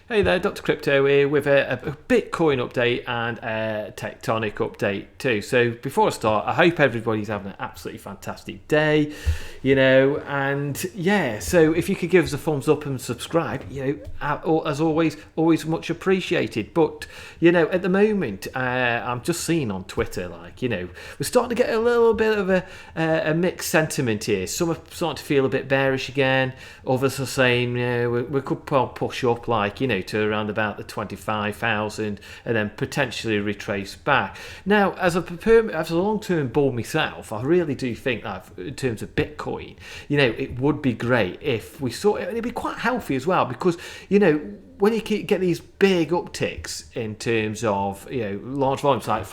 Hey there, Dr. Crypto here with a Bitcoin update and a Tectonic update too. So before I start, I hope everybody's having an absolutely fantastic day, and yeah, so if you could give us a thumbs up and subscribe, as always much appreciated. But, at the moment, I'm just seeing on Twitter, we're starting to get a little bit of a mixed sentiment here. Some are starting to feel a bit bearish again. Others are saying, we could push up, to around about the 25,000 and then potentially retrace back. Now, as a long-term bull myself, I really do think that in terms of Bitcoin, it would be great if we saw it, and it'd be quite healthy as well, because, when you get these big upticks in terms of large volumes, like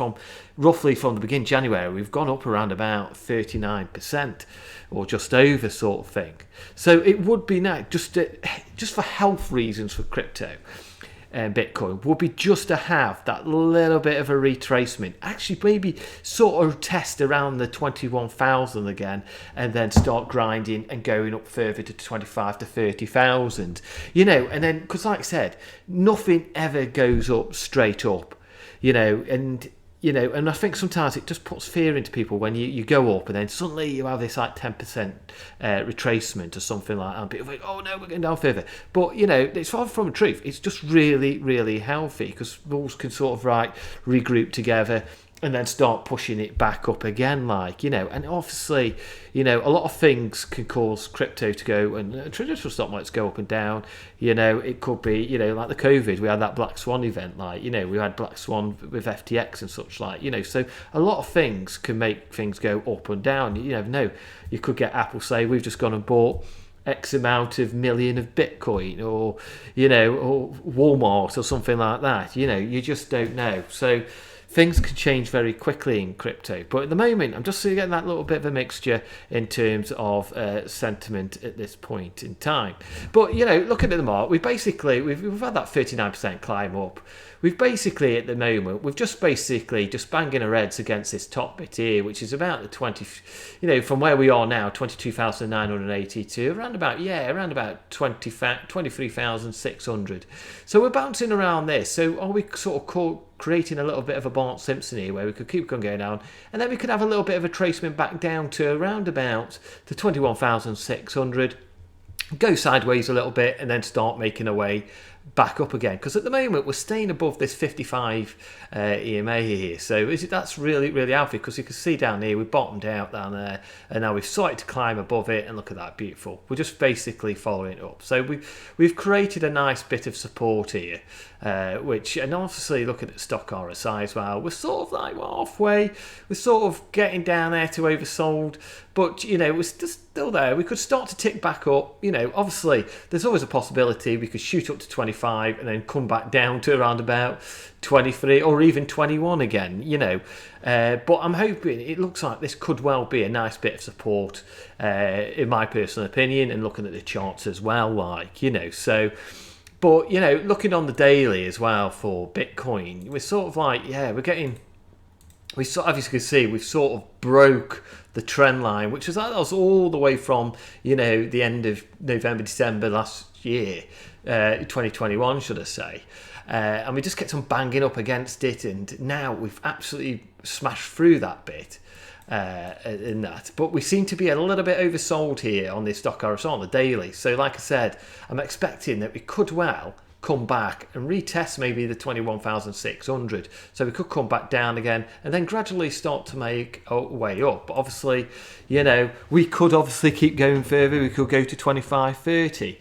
roughly from the beginning of January, we've gone up around about 39% or just over, sort of thing. So it would be nice, just for health reasons for crypto and Bitcoin, would be just to have that little bit of a retracement. Actually, maybe sort of test around the 21,000 again, and then start grinding and going up further to 25 to 30,000. And then, because like I said, nothing ever goes up straight up. And I think sometimes it just puts fear into people when you go up and then suddenly you have this 10% retracement or something like that. And people think, oh no, we're going down further. But, it's far from the truth. It's just really, really healthy, because bulls can sort of regroup together and then start pushing it back up again, and obviously, a lot of things can cause crypto to go, and traditional stock markets go up and down. It could be, like the COVID, we had that Black Swan event, we had Black Swan with FTX and such, so a lot of things can make things go up and down. You never know. You could get Apple say, we've just gone and bought X amount of million of Bitcoin, or, or Walmart or something like that. You just don't know. So things can change very quickly in crypto. But at the moment, I'm just getting that little bit of a mixture in terms of sentiment at this point in time. But, looking at the market, we've had that 39% climb up. We've basically, at the moment, just banging our heads against this top bit here, which is about the 20, from where we are now, 22,980 to around about 23,600. So we're bouncing around this. So are we sort of creating a little bit of a Bart Simpson here, where we could keep on going down, and then we could have a little bit of a tracement back down to around about the 21,600, go sideways a little bit, and then start making our way back up again, because at the moment we're staying above this 55 EMA here, so that's really, really healthy, because you can see down here we bottomed out down there, and now we've started to climb above it, and look at that, beautiful. We're just basically following it up. So we've created a nice bit of support here, and obviously looking at stock RSI as well, we're sort of halfway, we're sort of getting down there to oversold, but we're still there. We could start to tick back up. Obviously there's always a possibility we could shoot up to 25 and then come back down to around about 23 or even 21 again, but I'm hoping, it looks like this could well be a nice bit of support, in my personal opinion, and looking at the charts as well, so. But, looking on the daily as well for Bitcoin, we're sort of as you can see, we've sort of broke the trend line, which was all the way from, the end of November, December last year, 2021, should I say. And we just kept on banging up against it, and now we've absolutely smashed through that bit. In that, but we seem to be a little bit oversold here on this stock RSI on the daily. So like I said, I'm expecting that we could well come back and retest maybe the 21,600, so we could come back down again and then gradually start to make our way up. But obviously, we could obviously keep going further. We could go to 25, 30,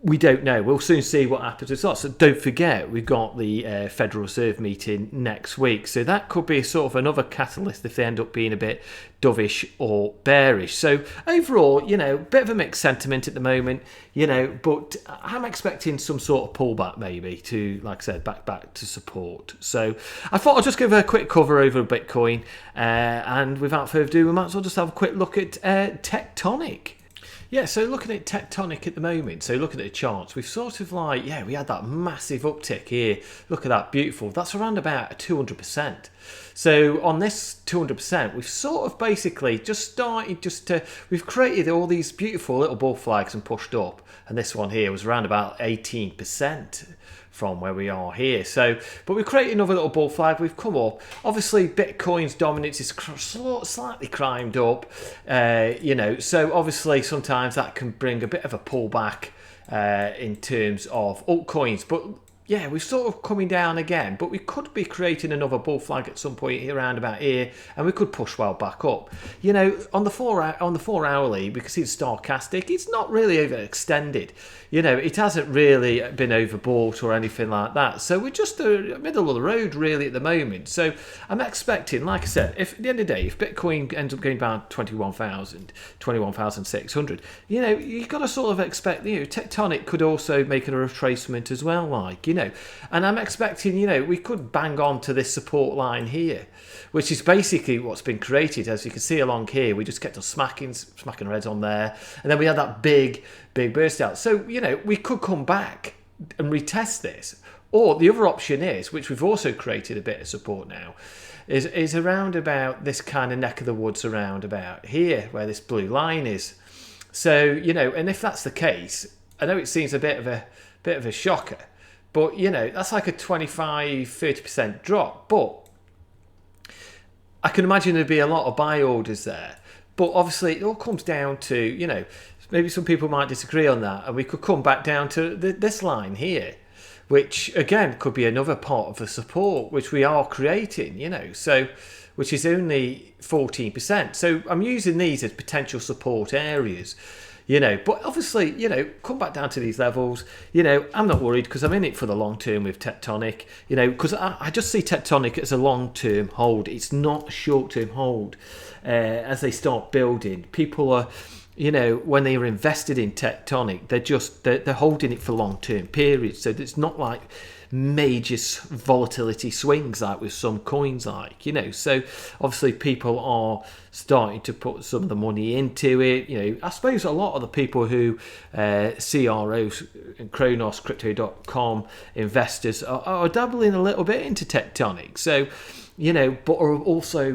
we don't know. We'll soon see what happens with that. So don't forget, we've got the Federal Reserve meeting next week. So that could be sort of another catalyst if they end up being a bit dovish or bearish. So overall, bit of a mixed sentiment at the moment, but I'm expecting some sort of pullback maybe to, like I said, back to support. So I thought I'd just give a quick cover over Bitcoin. And without further ado, we might as well just have a quick look at Tectonic. Yeah, so looking at Tectonic at the moment, so looking at the charts, we've sort of like, yeah, we had that massive uptick here. Look at that, beautiful. That's around about 200%. So on this 200%, we've sort of basically just started we've created all these beautiful little bull flags and pushed up. And this one here was around about 18% from where we are here. So, but we've created another little bull flag. We've come up. Obviously, Bitcoin's dominance is slightly climbed up. So obviously sometimes that can bring a bit of a pullback in terms of altcoins. But yeah, we're sort of coming down again, but we could be creating another bull flag at some point around about here, and we could push well back up. On the 4 hourly, we can see the stochastic. It's not really overextended. It hasn't really been overbought or anything like that. So we're just middle of the road really at the moment. So I'm expecting, like I said, if at the end of the day, if Bitcoin ends up going down 21,600, you've got to sort of expect, Tectonic could also make a retracement as well, and I'm expecting, we could bang on to this support line here, which is basically what's been created. As you can see along here, we just kept on smacking our heads on there, and then we had that big burst out. So, we could come back and retest this. Or the other option is, which we've also created a bit of support now, is around about this kind of neck of the woods around about here, where this blue line is. So, and if that's the case, I know it seems a bit of a shocker, but, that's like a 25-30% drop. But I can imagine there'd be a lot of buy orders there. But obviously, it all comes down to, maybe some people might disagree on that, and we could come back down to this line here, which, again, could be another part of the support, which we are creating, so which is only 14%. So I'm using these as potential support areas. But obviously, come back down to these levels. I'm not worried because I'm in it for the long term with Tectonic. Because I just see Tectonic as a long term hold. It's not a short term hold. As they start building, people are, when they are invested in Tectonic, they're holding it for long term periods. So it's not like major volatility swings like with some coins, so obviously people are starting to put some of the money into it. I suppose a lot of the people who CROs and Kronos Crypto.com investors are dabbling a little bit into Tectonic, so but are also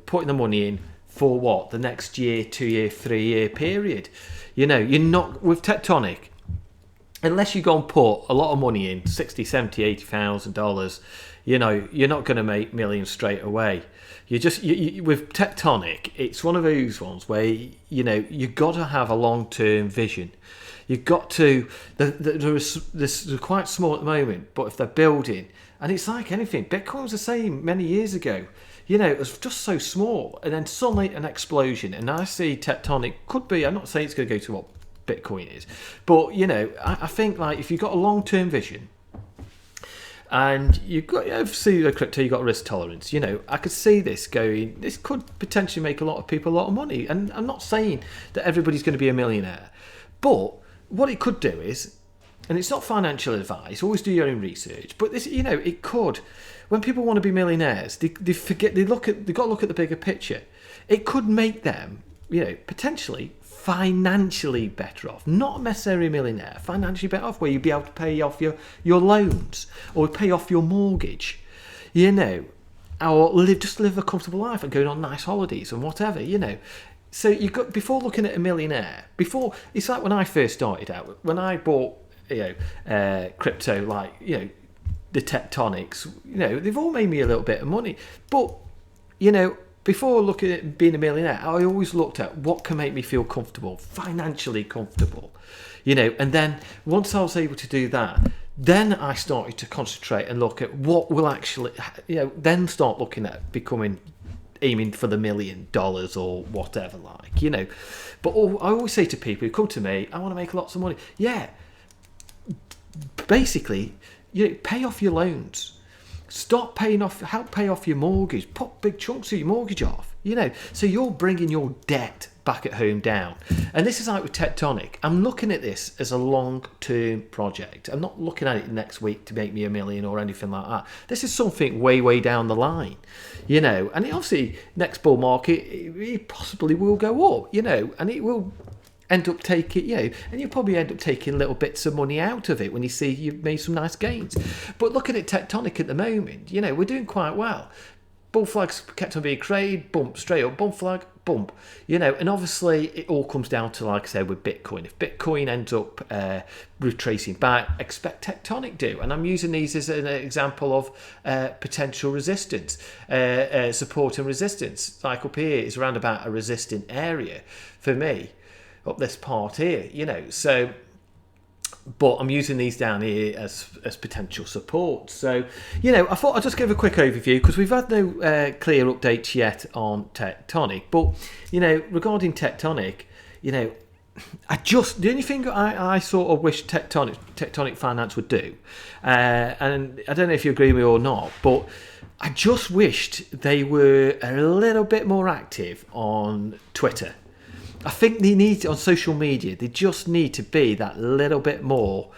putting the money in for what, the next year, 2 year, 3 year period. You're not with Tectonic, unless you go and put a lot of money in, $60,000, $70,000, $80,000, you're not going to make millions straight away. With Tectonic, it's one of those ones where you've got to have a long-term vision. You've got to. They're quite small at the moment, but if they're building, and it's like anything, Bitcoin was the same many years ago. It was just so small, and then suddenly an explosion. And I see Tectonic could be. I'm not saying it's going to go to what Bitcoin is, but I think like if you've got a long-term vision and you've got obviously a crypto, you've got a risk tolerance, I could see this could potentially make a lot of people a lot of money. And I'm not saying that everybody's going to be a millionaire, but what it could do is, and it's not financial advice, always do your own research, but this, it could, when people want to be millionaires, they've got to look at the bigger picture. It could make them, potentially financially better off, not necessarily a millionaire, financially better off, where you'd be able to pay off your loans or pay off your mortgage, or live a comfortable life and going on nice holidays and whatever, So you got, before looking at a millionaire, it's like when I first started out, when I bought crypto, like the Tectonics, they've all made me a little bit of money, but before looking at being a millionaire, I always looked at what can make me feel comfortable, financially comfortable, and then once I was able to do that, then I started to concentrate and look at what will actually, then start looking at aiming for the $1 million or whatever, But I always say to people who come to me, I want to make lots of money. Yeah, basically, pay off your loans. Help pay off your mortgage. Put big chunks of your mortgage off, so you're bringing your debt back at home down. And this is like with Tectonic. I'm looking at this as a long-term project. I'm not looking at it next week to make me $1 million or anything like that. This is something way, way down the line, and it obviously next bull market, it possibly will go up, and it will end up taking, and you'll probably end up taking little bits of money out of it when you see you've made some nice gains. But looking at Tectonic at the moment, we're doing quite well. Bull flags kept on being created, bump, straight up, bump flag, bump. And obviously it all comes down to, like I said, with Bitcoin. If Bitcoin ends up retracing back, expect Tectonic do. And I'm using these as an example of potential resistance, support and resistance. Like up here is around about a resistant area for me, up this part here, so... But I'm using these down here as potential support. So, I thought I'd just give a quick overview because we've had no clear updates yet on Tectonic. But, regarding Tectonic, the only thing I sort of wish Tectonic Finance would do, and I don't know if you agree with me or not, but I just wished they were a little bit more active on Twitter. I think they need, on social media, they just need to be that little bit more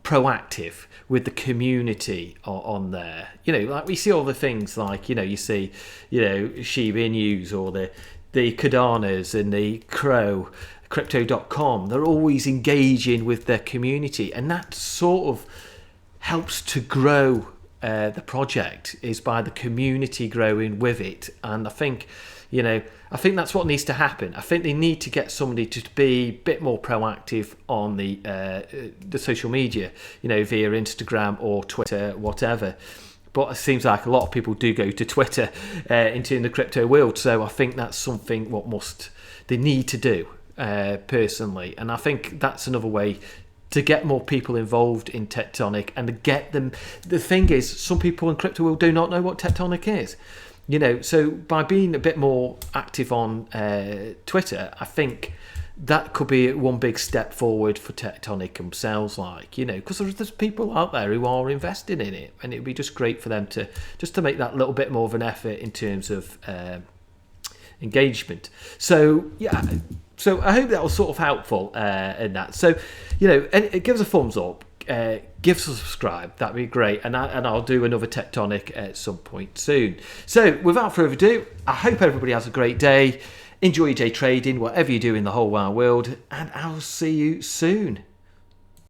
proactive with the community on there. Like we see all the things like, you see, Shiba Inus or the Cardanas and the Crypto.com. They're always engaging with their community, and that sort of helps to grow the project, is by the community growing with it. And I think that's what needs to happen. I think they need to get somebody to be a bit more proactive on the social media, via Instagram or Twitter, whatever. But it seems like a lot of people do go to Twitter in the crypto world. So I think that's something they need to do personally. And I think that's another way to get more people involved in Tectonic and to get them. The thing is, some people in crypto world do not know what Tectonic is. So by being a bit more active on Twitter, I think that could be one big step forward for Tectonic themselves, because there's people out there who are investing in it, and it'd be just great for them to make that little bit more of an effort in terms of engagement. So I hope that was sort of helpful in that. So and give us a thumbs up. Give us a subscribe, that'd be great, and I'll do another Tectonic at some point soon. So without further ado, I hope everybody has a great day. Enjoy your day trading, whatever you do in the whole wide world, and I'll see you soon.